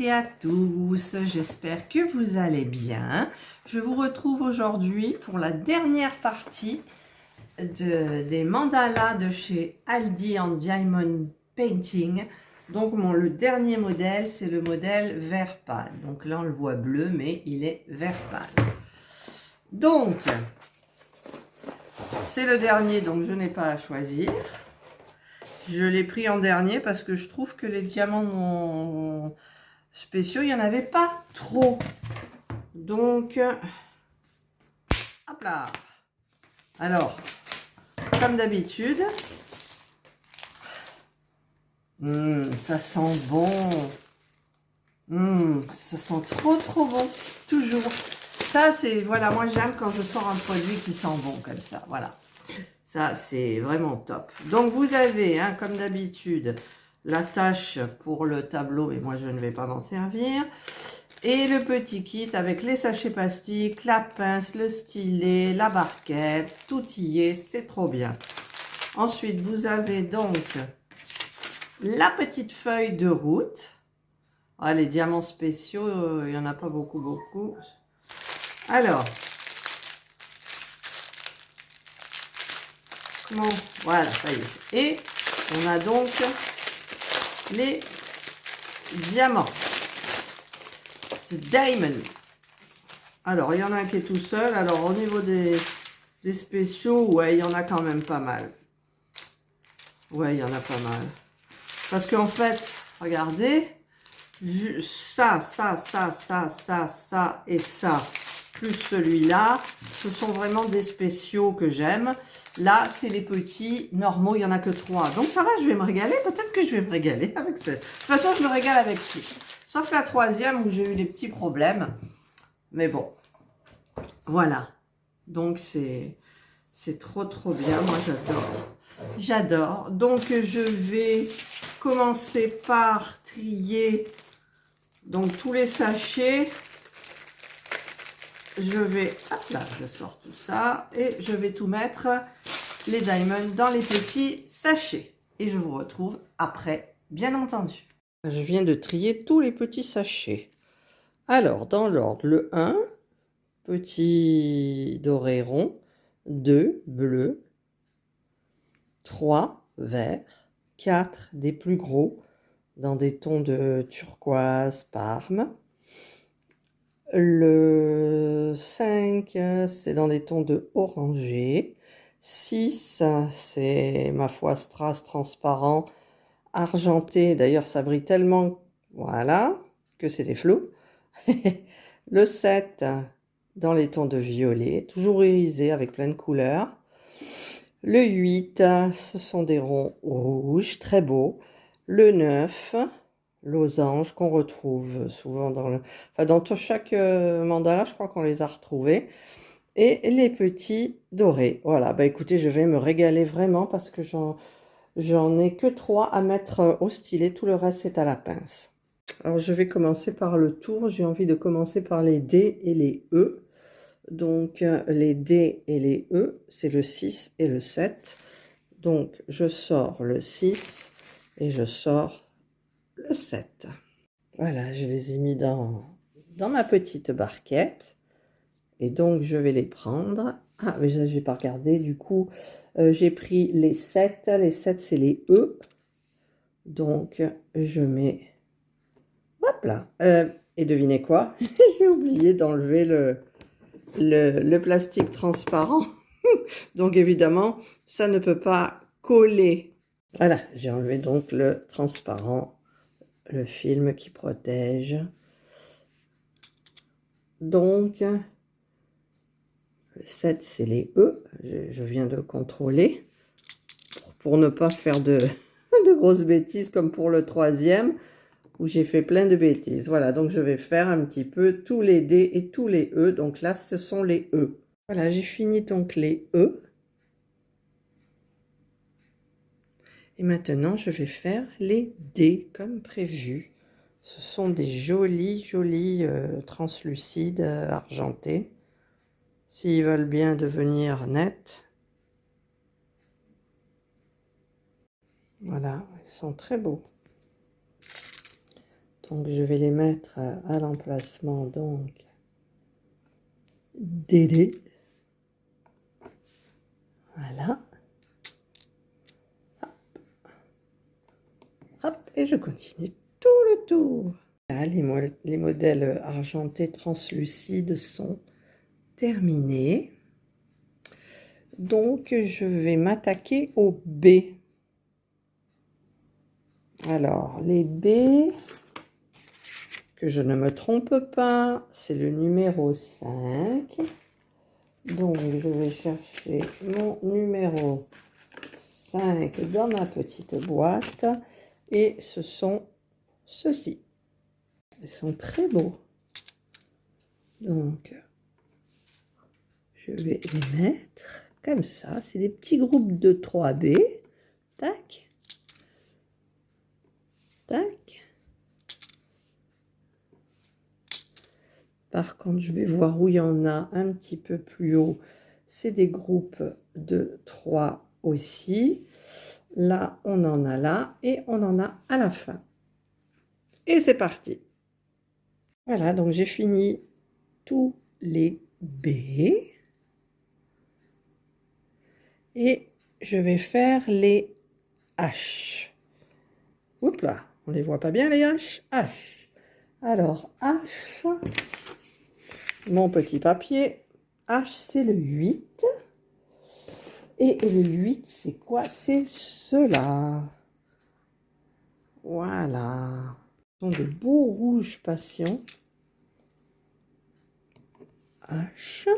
et à tous, j'espère que vous allez bien. Je vous retrouve aujourd'hui pour la dernière partie des mandalas de chez Aldi en Diamond Painting. Donc le dernier modèle, c'est le modèle vert pâle. Donc là on le voit bleu, mais il est vert pâle. Donc, c'est le dernier, donc je n'ai pas à choisir. Je l'ai pris en dernier parce que je trouve que les diamants spéciaux, il n'y en avait pas trop. Donc, hop là. Alors, comme d'habitude, ça sent bon. Ça sent trop bon, toujours. Ça, c'est, voilà, moi j'aime quand je sors un produit qui sent bon comme ça, voilà. Ça, c'est vraiment top. Donc, vous avez, hein, comme d'habitude, la tâche pour le tableau, mais moi, je ne vais pas m'en servir. Et le petit kit avec les sachets plastiques, la pince, le stylet, la barquette, tout y est, c'est trop bien. Ensuite, vous avez donc la petite feuille de route. Ah, les diamants spéciaux, il n'y en a pas beaucoup. Alors, voilà, ça y est. Et on a donc les diamants. C'est Diamond. Alors, il y en a un qui est tout seul. Alors, au niveau des spéciaux, ouais, il y en a quand même pas mal. Ouais, il y en a pas mal. Parce qu'en fait, regardez, ça et ça, plus celui-là, ce sont vraiment des spéciaux que j'aime. Là, c'est les petits normaux, il n'y en a que 3. Donc ça va, je vais me régaler. Peut-être que je vais me régaler avec ça. De toute façon, je me régale avec tout. Sauf la troisième où j'ai eu des petits problèmes. Mais bon, voilà. Donc c'est trop bien. Moi, j'adore. Donc je vais commencer par trier donc tous les sachets. Je vais, hop là, je sors tout ça et je vais tout mettre les diamonds dans les petits sachets. Et je vous retrouve après, bien entendu. Je viens de trier tous les petits sachets. Alors, dans l'ordre, le 1, petit doré rond, 2, bleu, 3, vert, 4, des plus gros, dans des tons de turquoise, parme. Le 5, c'est dans des tons de orangé. 6, c'est ma foi strass transparent, argenté. D'ailleurs, ça brille tellement, voilà, que c'est des flots. Le 7, dans les tons de violet, toujours irisé avec plein de couleurs. Le 8, ce sont des ronds rouges, très beaux. Le 9, losange qu'on retrouve souvent dans chaque mandala, je crois qu'on les a retrouvés. Et les petits dorés. Voilà, bah écoutez, je vais me régaler vraiment parce que j'en ai que 3 à mettre au stylet. Tout le reste, c'est à la pince. Alors, je vais commencer par le tour. J'ai envie de commencer par les D et les E. Donc, les D et les E, c'est le 6 et le 7. Donc, je sors le 6 et je sors le 7. Voilà, je les ai mis dans ma petite barquette. Et donc, je vais les prendre. Ah, mais j'ai pas regardé. Du coup, j'ai pris les 7. Les 7, c'est les E. Donc, je mets... Hop là. Et devinez quoi? J'ai oublié d'enlever le plastique transparent. Donc, évidemment, ça ne peut pas coller. Voilà, j'ai enlevé donc le transparent, le film qui protège. Donc, le 7, c'est les E. Je viens de contrôler pour ne pas faire de grosses bêtises comme pour le 3e où j'ai fait plein de bêtises. Voilà, donc je vais faire un petit peu tous les D et tous les E. Donc là, ce sont les E. Voilà, j'ai fini donc les E. Et maintenant, je vais faire les D comme prévu. Ce sont des jolis translucides argentés. S'ils veulent bien devenir nets. Voilà, ils sont très beaux. Donc je vais les mettre à l'emplacement donc des dés. Voilà. Hop. Hop, et je continue tout le tour. Là, les modèles argentés translucides sont terminés. Donc je vais m'attaquer aux B. Alors les B, que je ne me trompe pas, c'est le numéro 5. Donc je vais chercher mon numéro 5 dans ma petite boîte. Et ce sont ceux-ci. Ils sont très beaux. Donc je vais les mettre comme ça. C'est des petits groupes de 3B. Tac. Tac. Par contre, je vais voir où il y en a un petit peu plus haut. C'est des groupes de 3 aussi. Là, on en a là et on en a à la fin. Et c'est parti. Voilà, donc j'ai fini tous les B. Et je vais faire les H. Oups là, on ne les voit pas bien les H. H. Alors, H, mon petit papier. H, c'est le 8. Et le 8, c'est quoi? C'est cela. Voilà. Ce sont de beaux rouges passion. H.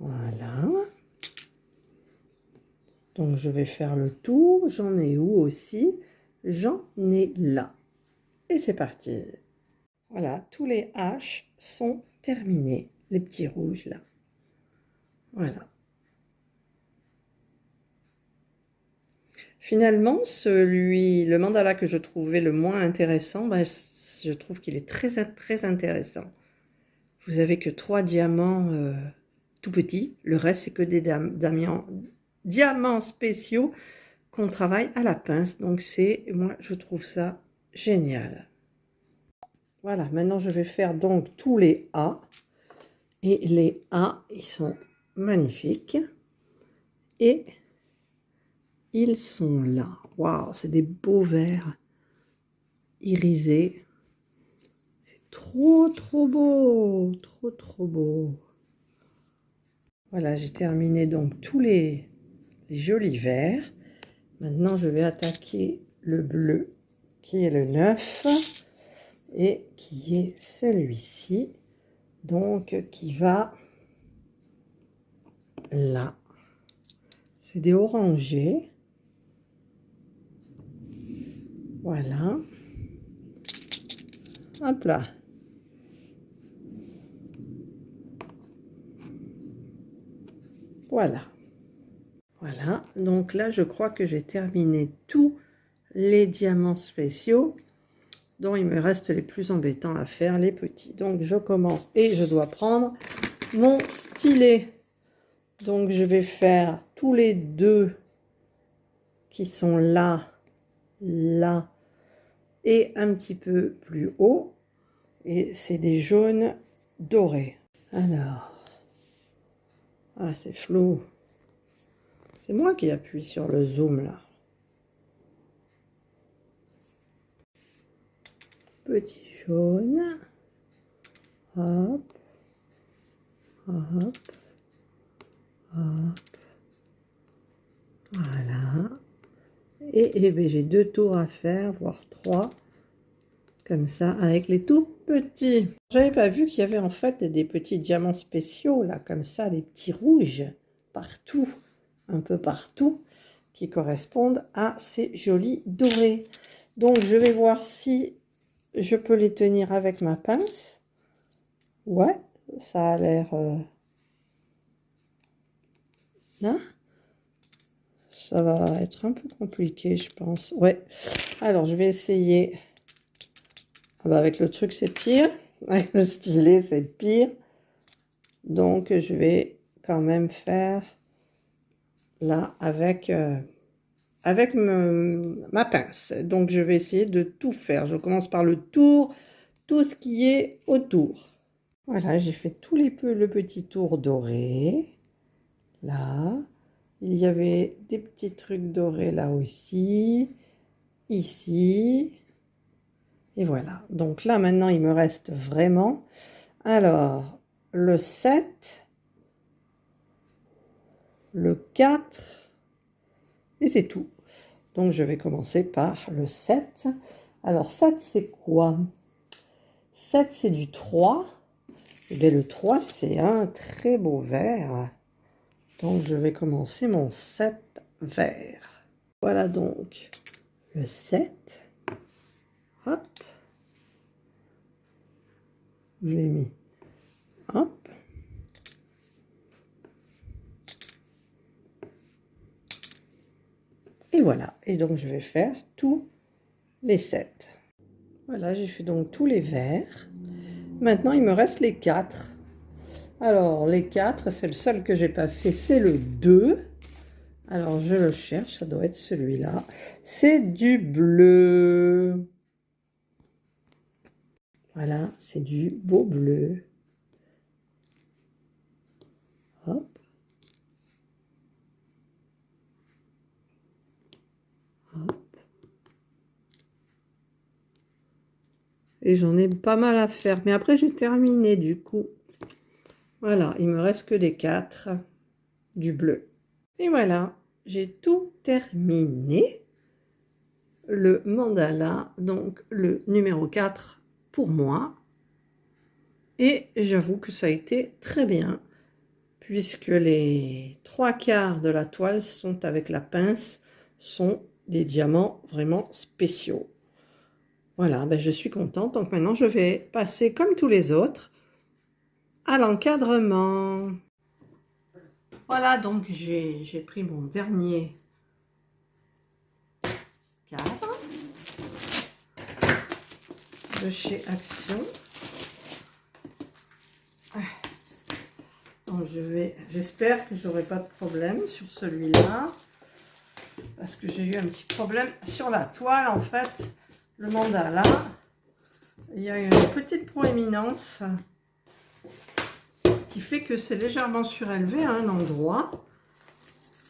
Voilà. Donc, je vais faire le tour. J'en ai où aussi? J'en ai là. Et c'est parti. Voilà, tous les H sont terminés. Les petits rouges là. Voilà. Finalement, le mandala que je trouvais le moins intéressant, ben, je trouve qu'il est très intéressant. Vous avez que 3 diamants tout petits. Le reste, c'est que des diamants spéciaux qu'on travaille à la pince. Donc, moi, je trouve ça génial. Voilà, maintenant, je vais faire donc tous les A. Et les A, ils sont magnifiques. Et ils sont là. Waouh, c'est des beaux verts irisés. C'est trop beau. Trop beau. Voilà, j'ai terminé donc tous les jolis verts. Maintenant, je vais attaquer le bleu qui est le 9 et qui est celui-ci. Donc, qui va là. C'est des orangés. Voilà. Hop là. Voilà. Voilà. Donc là, je crois que j'ai terminé tous les diamants spéciaux. Donc, il me reste les plus embêtants à faire, les petits. Donc, je commence et je dois prendre mon stylet. Donc, je vais faire tous les deux qui sont là, là et un petit peu plus haut. Et c'est des jaunes dorés. Alors, ah, c'est flou. C'est moi qui appuie sur le zoom là. Petit jaune. Hop. Hop. Hop. Voilà. Et ben, j'ai 2 tours à faire, voire 3. Comme ça, avec les tout petits. J'avais pas vu qu'il y avait en fait des petits diamants spéciaux, là, comme ça, des petits rouges, partout, un peu partout, qui correspondent à ces jolis dorés. Donc, je vais voir si je peux les tenir avec ma pince. Ouais, ça a l'air... Hein? Ça va être un peu compliqué, je pense. Ouais, alors je vais essayer... Ah bah avec le truc, c'est pire. Avec le stylet, c'est pire. Donc, je vais quand même faire là avec avec ma pince. Donc je vais essayer de tout faire. Je commence par le tour, tout ce qui est autour. Voilà, j'ai fait le petit tour doré. Là, il y avait des petits trucs dorés là aussi, ici. Et voilà. Donc là, maintenant, il me reste vraiment. Alors, le 7, le 4, et c'est tout. Donc, je vais commencer par le 7. Alors, 7, c'est quoi? 7, c'est du 3. Et bien, le 3, c'est un très beau vert. Donc, je vais commencer mon 7 vert. Voilà donc le 7. Hop. Je l'ai mis. Hop. Et voilà. Et donc, je vais faire tous les 7. Voilà, j'ai fait donc tous les verts. Maintenant, il me reste les 4. Alors, les 4, c'est le seul que j'ai pas fait, c'est le 2. Alors, je le cherche, ça doit être celui-là. C'est du bleu. Voilà, c'est du beau bleu. Hop. Hop. Et j'en ai pas mal à faire. Mais après, j'ai terminé du coup. Voilà, il me reste que les 4 du bleu. Et voilà, j'ai tout terminé. Le mandala, donc le numéro 4 pour moi. Et j'avoue que ça a été très bien, puisque les 3/4 de la toile sont avec la pince, sont des diamants vraiment spéciaux. Voilà, ben je suis contente. Donc maintenant, je vais passer, comme tous les autres, à l'encadrement. Voilà, donc j'ai pris mon dernier cadre de chez Action. Donc j'espère que j'aurai pas de problème sur celui-là, parce que j'ai eu un petit problème sur la toile. En fait, le mandala, il y a une petite proéminence qui fait que c'est légèrement surélevé à un endroit.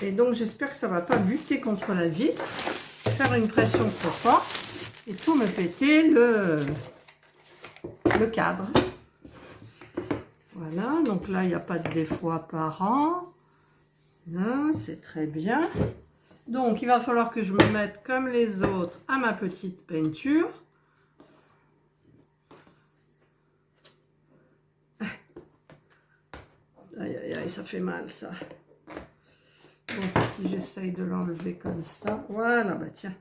Et donc j'espère que ça va pas buter contre la vitre, faire une pression trop forte et tout me péter le cadre. Voilà, donc là il n'y a pas de défaut apparent. Là, c'est très bien. Donc il va falloir que je me mette comme les autres à ma petite peinture. Aïe aïe aïe, ça fait mal ça. Donc si j'essaye de l'enlever comme ça, voilà, bah tiens,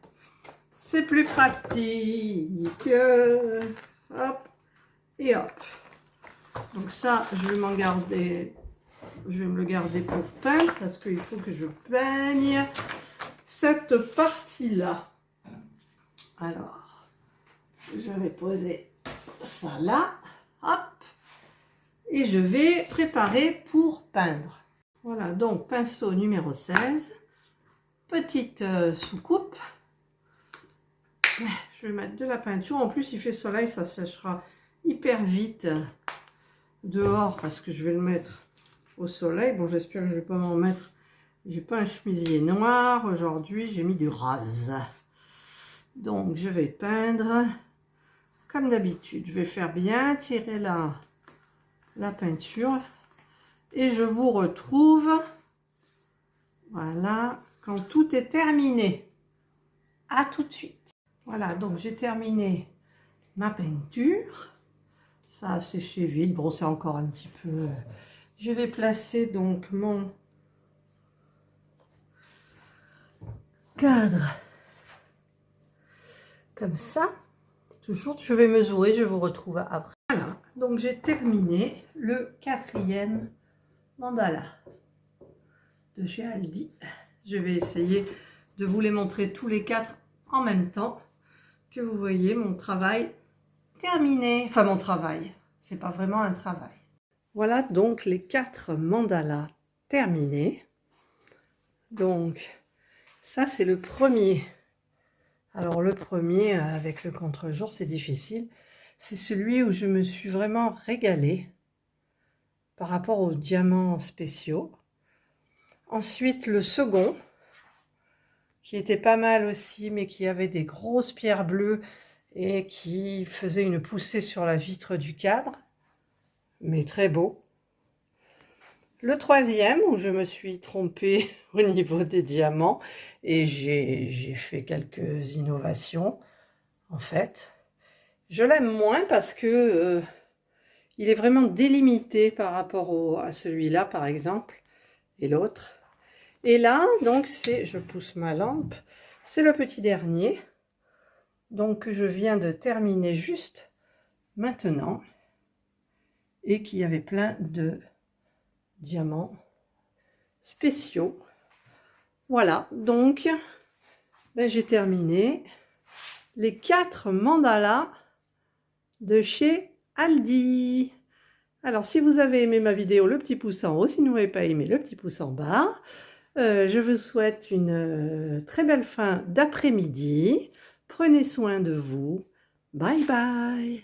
c'est plus pratique. Hop et hop. Donc ça, je vais m'en garder, je vais me le garder pour peindre, parce qu'il faut que je peigne cette partie-là. Alors, je vais poser ça là, hop, et je vais préparer pour peindre. Voilà, donc pinceau numéro 16, petite soucoupe. Je vais mettre de la peinture. En plus, il fait soleil, ça séchera hyper vite dehors, parce que je vais le mettre au soleil. Bon, j'espère que je ne vais pas m'en mettre. J'ai pas un chemisier noir aujourd'hui, j'ai mis du rose. Donc, je vais peindre comme d'habitude. Je vais faire bien tirer la peinture. Et je vous retrouve, voilà, quand tout est terminé. À tout de suite. Voilà, donc j'ai terminé ma peinture. Ça a séché vite. Bon, c'est encore un petit peu... Je vais placer donc mon cadre comme ça. Toujours, je vais mesurer, je vous retrouve après. Voilà, donc j'ai terminé le 4e mandala de chez Aldi. Je vais essayer de vous les montrer tous les 4 en même temps, que vous voyez mon travail terminé. Enfin, mon travail, c'est pas vraiment un travail. Voilà donc les 4 mandalas terminés. Donc Ça, c'est le premier. Alors, le premier, avec le contre-jour, c'est difficile. C'est celui où je me suis vraiment régalée par rapport aux diamants spéciaux. Ensuite, le second, qui était pas mal aussi, mais qui avait des grosses pierres bleues et qui faisait une poussée sur la vitre du cadre, mais très beau. Le troisième, où je me suis trompée au niveau des diamants, et j'ai fait quelques innovations, en fait. Je l'aime moins parce que il est vraiment délimité par rapport à celui-là, par exemple, et l'autre. Et là, donc, je pousse ma lampe, c'est le petit dernier, donc que je viens de terminer juste maintenant, et qui avait plein de diamants spéciaux. Voilà, donc, ben, j'ai terminé les 4 mandalas de chez Aldi. Alors, si vous avez aimé ma vidéo, le petit pouce en haut. Si vous n'avez pas aimé, le petit pouce en bas. Je vous souhaite une très belle fin d'après-midi. Prenez soin de vous. Bye bye.